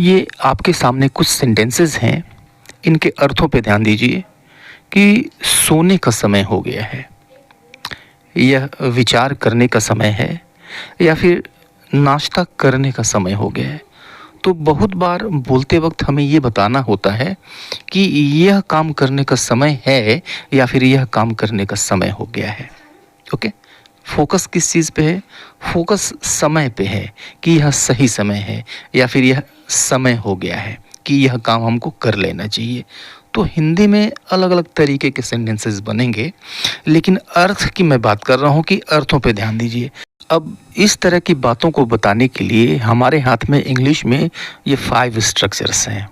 ये आपके सामने कुछ सेंटेंसेस हैं, इनके अर्थों पे ध्यान दीजिए कि सोने का समय हो गया है, यह विचार करने का समय है या फिर नाश्ता करने का समय हो गया है। तो बहुत बार बोलते वक्त हमें ये बताना होता है कि यह काम करने का समय है या फिर यह काम करने का समय हो गया है। ओके, फोकस किस चीज़ पे है? फोकस समय पे है कि यह सही समय है या फिर यह समय हो गया है कि यह काम हमको कर लेना चाहिए। तो हिंदी में अलग अलग तरीके के सेंटेंसेस बनेंगे, लेकिन अर्थ की मैं बात कर रहा हूँ कि अर्थों पे ध्यान दीजिए। अब इस तरह की बातों को बताने के लिए हमारे हाथ में इंग्लिश में ये 5 स्ट्रक्चर्स हैं।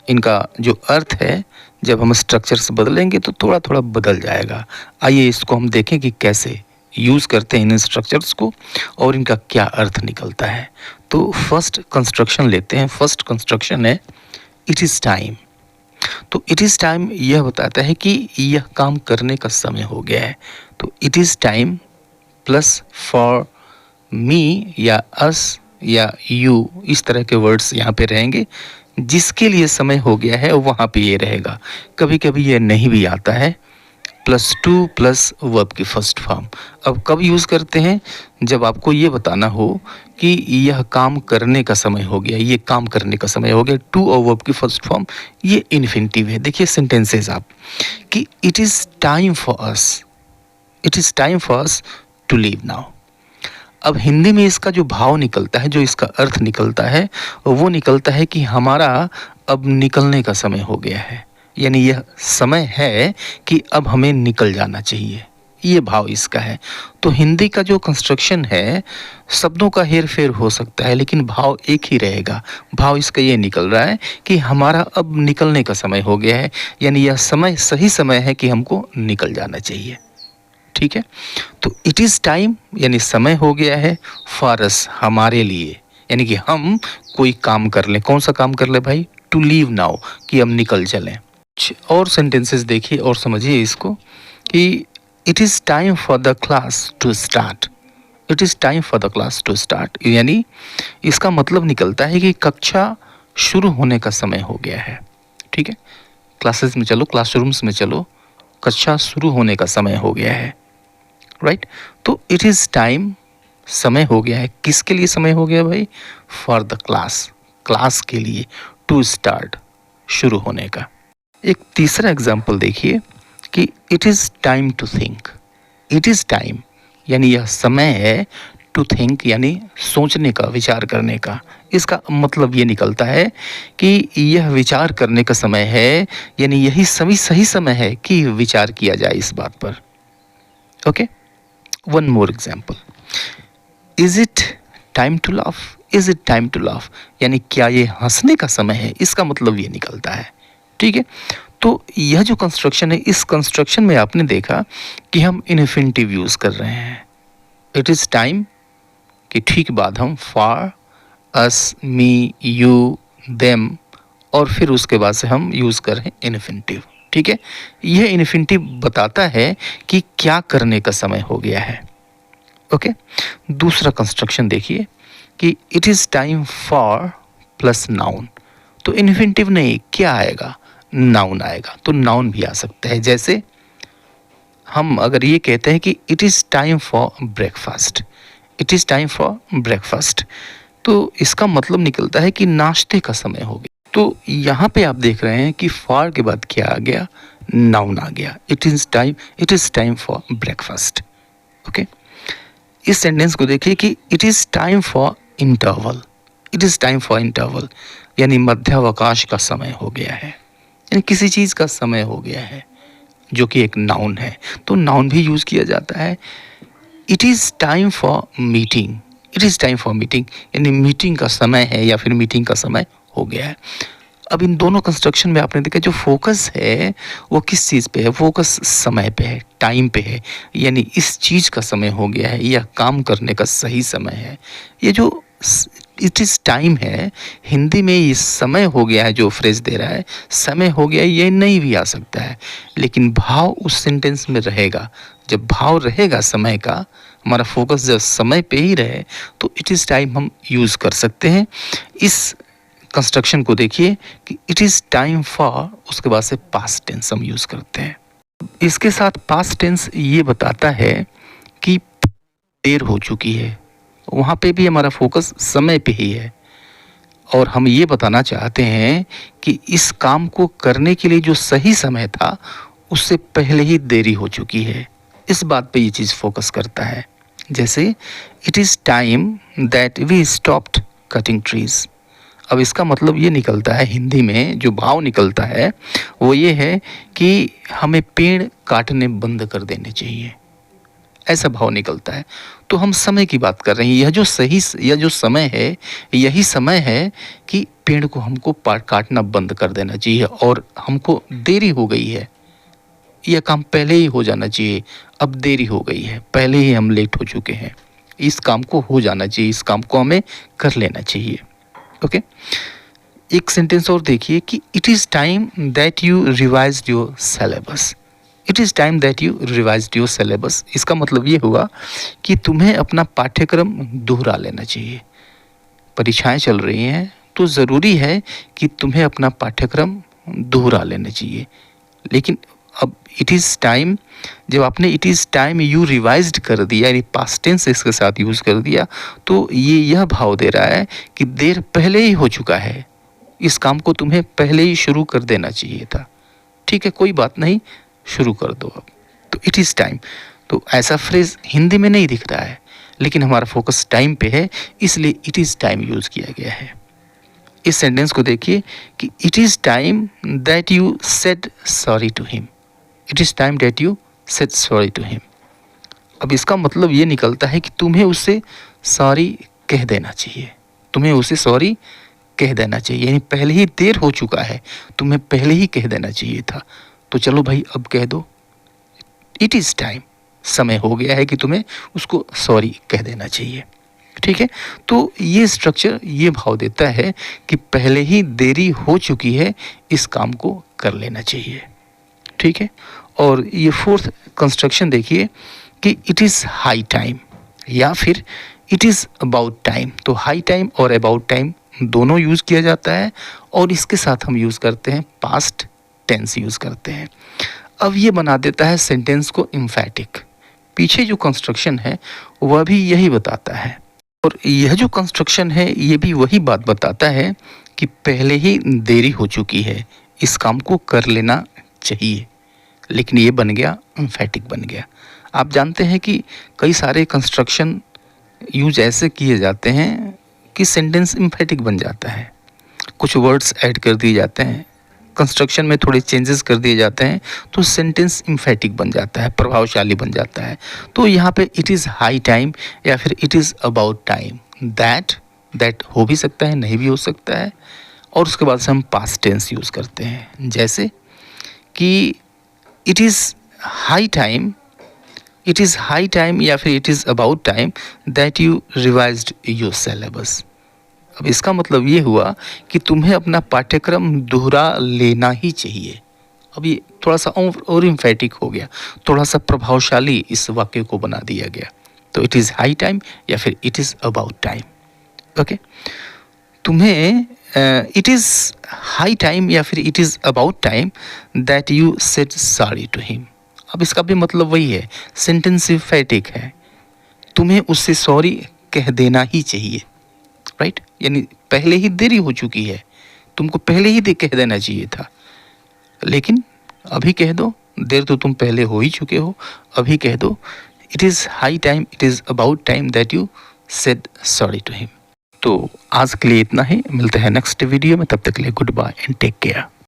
इनका जो अर्थ है, जब हम स्ट्रक्चर्स बदलेंगे तो थोड़ा थोड़ा बदल जाएगा। आइए इसको हम देखें कि कैसे यूज़ करते हैं इन स्ट्रक्चर्स को और इनका क्या अर्थ निकलता है। तो फर्स्ट कंस्ट्रक्शन लेते हैं। फर्स्ट कंस्ट्रक्शन है इट इज़ टाइम। तो इट इज़ टाइम यह बताता है कि यह काम करने का समय हो गया है। तो it is time plus for me या अस या यू, इस तरह के वर्ड्स यहाँ पे रहेंगे। जिसके लिए समय हो गया है वहाँ पे ये रहेगा। कभी कभी ये नहीं भी आता है, प्लस टू प्लस वर्ब की फर्स्ट फॉर्म। अब कब यूज़ करते हैं? जब आपको ये बताना हो कि यह काम करने का समय हो गया, ये काम करने का समय हो गया। टू और वर्ब की फर्स्ट फॉर्म ये इन्फिनिटिव है। देखिए सेंटेंसेस आप कि it is time for us, it is time for us to leave now. अब हिंदी में इसका जो भाव निकलता है, जो इसका अर्थ निकलता है, वो निकलता है कि हमारा अब निकलने का समय हो गया है, यानी यह समय है कि अब हमें निकल जाना चाहिए। ये भाव इसका है। तो हिंदी का जो कंस्ट्रक्शन है, शब्दों का हेर फेर हो सकता है लेकिन भाव एक ही रहेगा। भाव इसका ये निकल रहा है कि हमारा अब निकलने का समय हो गया है, यानी यह समय सही समय है कि हमको निकल जाना चाहिए। ठीक है, तो इट इज़ टाइम यानी समय हो गया है, फॉर अस हमारे लिए, यानी कि हम कोई काम कर लें। कौन सा काम कर ले भाई? टू लीव नाउ, कि हम निकल चलें। और सेंटेंसेस देखिए और समझिए इसको कि it is time for the class to start. It is time for the class to start, यानी इसका मतलब निकलता है कि कक्षा शुरू होने का समय हो गया है। ठीक है, क्लासेस में चलो, क्लासरूम्स में चलो, कक्षा शुरू होने का समय हो गया है। राइट, तो इट इज़ टाइम समय हो गया है। किसके लिए समय हो गया भाई? फॉर द क्लास, क्लास के लिए। टू स्टार्ट, शुरू होने का। एक तीसरा एग्जाम्पल देखिए कि it is time to think. It is time यानी यह समय है, टू थिंक यानी सोचने का, विचार करने का। इसका मतलब ये निकलता है कि यह विचार करने का समय है, यानी यही सही समय है कि विचार किया जाए इस बात पर। Okay, one more example, is it time to laugh. Is it time to laugh यानी क्या ये हंसने का समय है, इसका मतलब ये निकलता है। ठीक है, तो यह जो कंस्ट्रक्शन है, इस कंस्ट्रक्शन में आपने देखा कि हम इन्फिनिटिव यूज कर रहे हैं। इट इज टाइम कि ठीक बाद हम for us, me, you, them, और फिर उसके बाद से हम यूज कर रहे हैं इन्फिनिटिव। ठीक है, यह इन्फिनिटिव बताता है कि क्या करने का समय हो गया है। ओके, दूसरा कंस्ट्रक्शन देखिए कि it is time for plus noun. तो इन्फिनिटिव नहीं, क्या आएगा? नाउन आएगा। तो नाउन भी आ सकता है। जैसे हम अगर ये कहते हैं कि it is time for breakfast, it is time for breakfast, तो इसका मतलब निकलता है कि नाश्ते का समय हो गया। तो यहाँ पे आप देख रहे हैं कि फॉर के बाद क्या आ गया? नाउन आ गया। It is time for breakfast. Okay, इस सेंटेंस को देखिए कि it is time for interval. It is time for interval यानी मध्यावकाश का समय हो गया है, यानी किसी चीज़ का समय हो गया है, जो कि एक नाउन है। तो नाउन भी यूज़ किया जाता है। It is time for meeting. It is time for meeting यानी मीटिंग का समय है या फिर मीटिंग का समय हो गया है। अब इन दोनों कंस्ट्रक्शन में आपने देखा जो फोकस है वो किस चीज़ पे है? फोकस समय पे है, टाइम पे है, यानी इस चीज़ का समय हो गया है, यह काम करने का सही समय है। ये जो इट इज़ टाइम है, हिंदी में ये समय हो गया है, जो फ्रेज दे रहा है समय हो गया है, ये नहीं भी आ सकता है, लेकिन भाव उस सेंटेंस में रहेगा। जब भाव रहेगा समय का, हमारा फोकस जब समय पे ही रहे, तो इट इज़ टाइम हम यूज़ कर सकते हैं। इस कंस्ट्रक्शन को देखिए कि इट इज़ टाइम फॉर, उसके बाद से पास्ट टेंस हम यूज़ करते हैं। इसके साथ पास्ट टेंस ये बताता है कि देर हो चुकी है, वहाँ पे भी हमारा फोकस समय पे ही है और हम ये बताना चाहते हैं कि इस काम को करने के लिए जो सही समय था उससे पहले ही देरी हो चुकी है। इस बात पे ये चीज़ फोकस करता है। जैसे it is time that we stopped cutting trees. अब इसका मतलब ये निकलता है, हिंदी में जो भाव निकलता है वो ये है कि हमें पेड़ काटने बंद कर देने चाहिए, ऐसा भाव निकलता है। तो हम समय की बात कर रहे हैं। यह जो समय है, यही समय है कि पेड़ को हमको काटना बंद कर देना चाहिए और हमको देरी हो गई है, यह काम पहले ही हो जाना चाहिए। अब देरी हो गई है, पहले ही हम लेट हो चुके हैं, इस काम को हो जाना चाहिए, इस काम को हमें कर लेना चाहिए। ओके, एक सेंटेंस और देखिए कि it is time that you revised your syllabus. It is time that you revised your syllabus, इसका मतलब ये हुआ कि तुम्हें अपना पाठ्यक्रम दोहरा लेना चाहिए। परीक्षाएं चल रही हैं तो ज़रूरी है कि तुम्हें अपना पाठ्यक्रम दोहरा लेना चाहिए। लेकिन अब इट इज़ टाइम, जब आपने it is time you revised कर दिया, यानी पास्ट टेंस इसके साथ यूज़ कर दिया, तो ये यह भाव दे रहा है कि देर पहले ही हो चुका है, इस काम को तुम्हें पहले ही शुरू कर देना चाहिए था। ठीक है, कोई बात नहीं, शुरू कर दो अब। तो इट इज़ टाइम, तो ऐसा फ्रेज हिंदी में नहीं दिख रहा है, लेकिन हमारा फोकस टाइम पे है, इसलिए इट इज़ टाइम यूज़ किया गया है। इस सेंटेंस को देखिए कि it is time that you said sorry to him. It is time that you said sorry to him. अब इसका मतलब ये निकलता है कि तुम्हें उससे सॉरी कह देना चाहिए, तुम्हें उसे सॉरी कह देना चाहिए, यानी पहले ही देर हो चुका है, तुम्हें पहले ही कह देना चाहिए था। तो चलो भाई अब कह दो, इट इज़ टाइम, समय हो गया है कि तुम्हें उसको सॉरी कह देना चाहिए। ठीक है, तो ये स्ट्रक्चर ये भाव देता है कि पहले ही देरी हो चुकी है, इस काम को कर लेना चाहिए। ठीक है, और ये फोर्थ कंस्ट्रक्शन देखिए कि इट इज़ हाई टाइम या फिर इट इज़ अबाउट टाइम। तो हाई टाइम और अबाउट टाइम दोनों यूज़ किया जाता है और इसके साथ हम यूज़ करते हैं पास्ट टेंस यूज़ करते हैं। अब ये बना देता है सेंटेंस को एम्फैटिक। पीछे जो कंस्ट्रक्शन है वह भी यही बताता है और यह जो कंस्ट्रक्शन है ये भी वही बात बताता है कि पहले ही देरी हो चुकी है, इस काम को कर लेना चाहिए। लेकिन ये बन गया एम्फैटिक बन गया। आप जानते हैं कि कई सारे कंस्ट्रक्शन यूज ऐसे किए जाते हैं कि सेंटेंस एम्फैटिक बन जाता है, कुछ वर्ड्स ऐड कर दिए जाते हैं, कंस्ट्रक्शन में थोड़े चेंजेस कर दिए जाते हैं, तो सेंटेंस एम्फैटिक बन जाता है, प्रभावशाली बन जाता है। तो यहाँ पे इट इज़ हाई टाइम या फिर it is about time, that हो भी सकता है, नहीं भी हो सकता है, और उसके बाद से हम पास्ट टेंस यूज़ करते हैं। जैसे कि it is high time, it is high time या फिर it is about time that you revised your syllabus. अब इसका मतलब ये हुआ कि तुम्हें अपना पाठ्यक्रम दोहरा लेना ही चाहिए। अब ये थोड़ा सा और एम्फैटिक हो गया, थोड़ा सा प्रभावशाली इस वाक्य को बना दिया गया। तो इट इज़ हाई टाइम या फिर it is about time. Okay, तुम्हें इट इज़ हाई टाइम या फिर it is about time that you said sorry to him. अब इसका भी मतलब वही है, सेंटेंस एम्फैटिक है, तुम्हें उससे सॉरी कह देना ही चाहिए, राइट? यानी पहले ही देरी हो चुकी है, तुमको पहले ही कह देना चाहिए था, लेकिन अभी कह दो, देर तो तुम पहले हो ही चुके हो, अभी कह दो it is high time, it is about time that you said sorry to him. तो आज के लिए इतना ही, मिलते हैं नेक्स्ट वीडियो में, तब तक के लिए goodbye and take care.